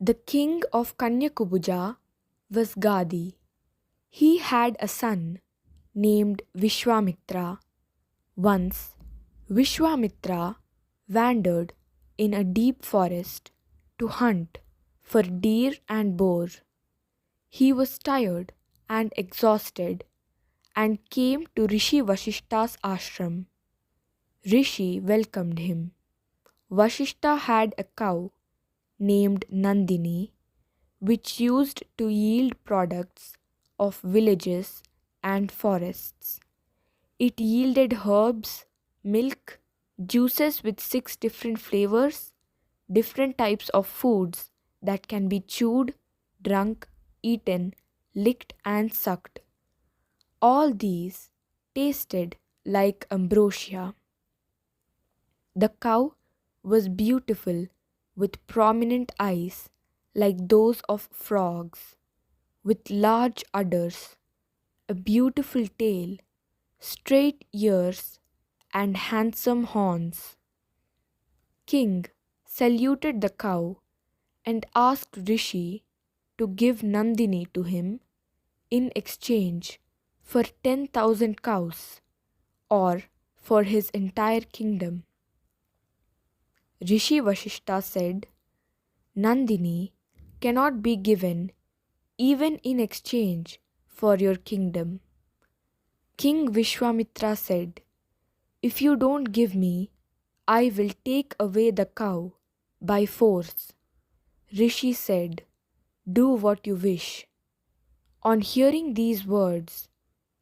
The king of Kanyakubuja was Gadi. He had a son named Vishwamitra. Once, Vishwamitra wandered in a deep forest to hunt for deer and boar. He was tired and exhausted and came to Rishi Vashishta's ashram. Rishi welcomed him. Vashishta had a cow named Nandini, which used to yield products of villages and forests. It yielded herbs, milk, juices with 6 different flavors, different types of foods that can be chewed, drunk, eaten, licked, and sucked. All these tasted like ambrosia. The cow was beautiful with prominent eyes like those of frogs, with large udders, a beautiful tail, straight ears, and handsome horns. King saluted the cow and asked Rishi to give Nandini to him in exchange for 10,000 cows or for his entire kingdom. Rishi Vashishta said, Nandini cannot be given even in exchange for your kingdom. King Vishwamitra said, If you don't give me, I will take away the cow by force. Rishi said, Do what you wish. On hearing these words,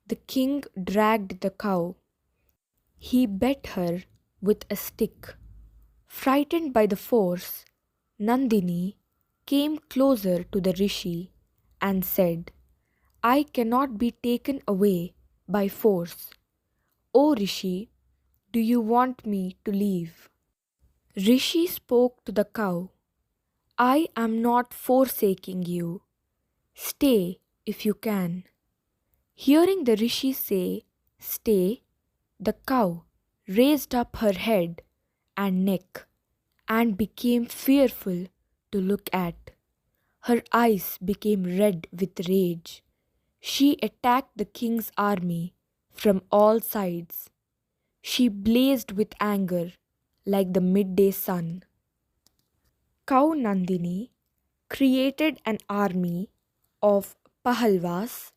the king dragged the cow. He beat her with a stick. Frightened by the force, Nandini came closer to the rishi and said, I cannot be taken away by force. O Rishi, do you want me to leave? Rishi spoke to the cow, I am not forsaking you. Stay if you can. Hearing the Rishi say, Stay, the cow raised up her head and neck and became fearful to look at. Her eyes became red with rage. She attacked the king's army from all sides. She blazed with anger like the midday sun. Cow Nandini created an army of Pahalvas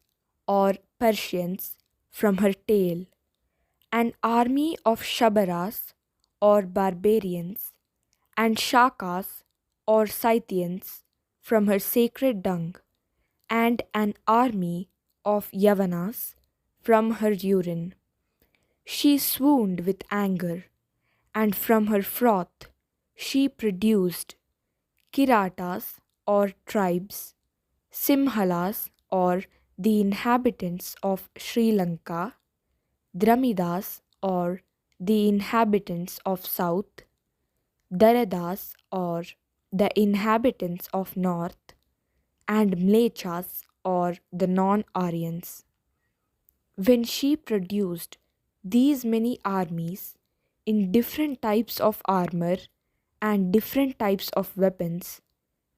or Persians from her tail, an army of Shabaras or barbarians, and Shakas or Scythians from her sacred dung, and an army of Yavanas from her urine. She swooned with anger, and from her froth she produced Kiratas or tribes, Simhalas or the inhabitants of Sri Lanka, Dramidas or the inhabitants of South, Daradas or the inhabitants of North, and Mlechas or the non-Aryans. When she produced these many armies in different types of armor and different types of weapons,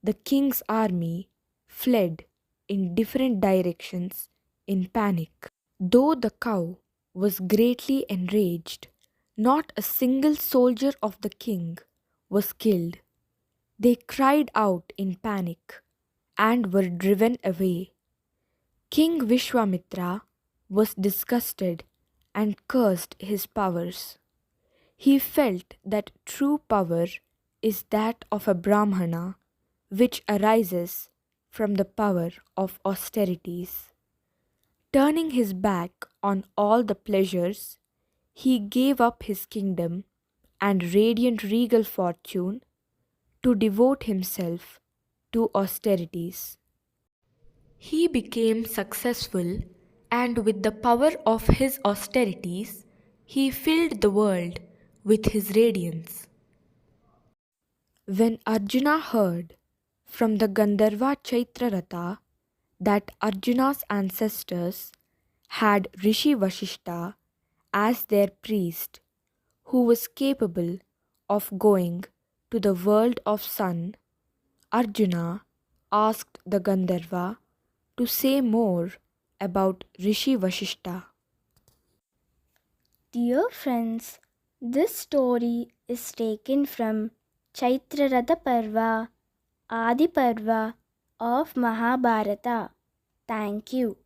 the king's army fled in different directions in panic. Though the cow was greatly enraged, not a single soldier of the king was killed. They cried out in panic and were driven away. King Vishwamitra was disgusted and cursed his powers. He felt that true power is that of a Brahmana, which arises from the power of austerities. Turning his back on all the pleasures, he gave up his kingdom and radiant regal fortune to devote himself to austerities. He became successful, and with the power of his austerities, he filled the world with his radiance. When Arjuna heard from the Gandharva Chaitraratha that Arjuna's ancestors had Rishi Vashishta as their priest, who was capable of going to the world of sun, Arjuna asked the Gandharva to say more about Rishi Vashishta. Dear friends, this story is taken from Chaitra Ratha Parva, Adi Parva of Mahabharata. Thank you.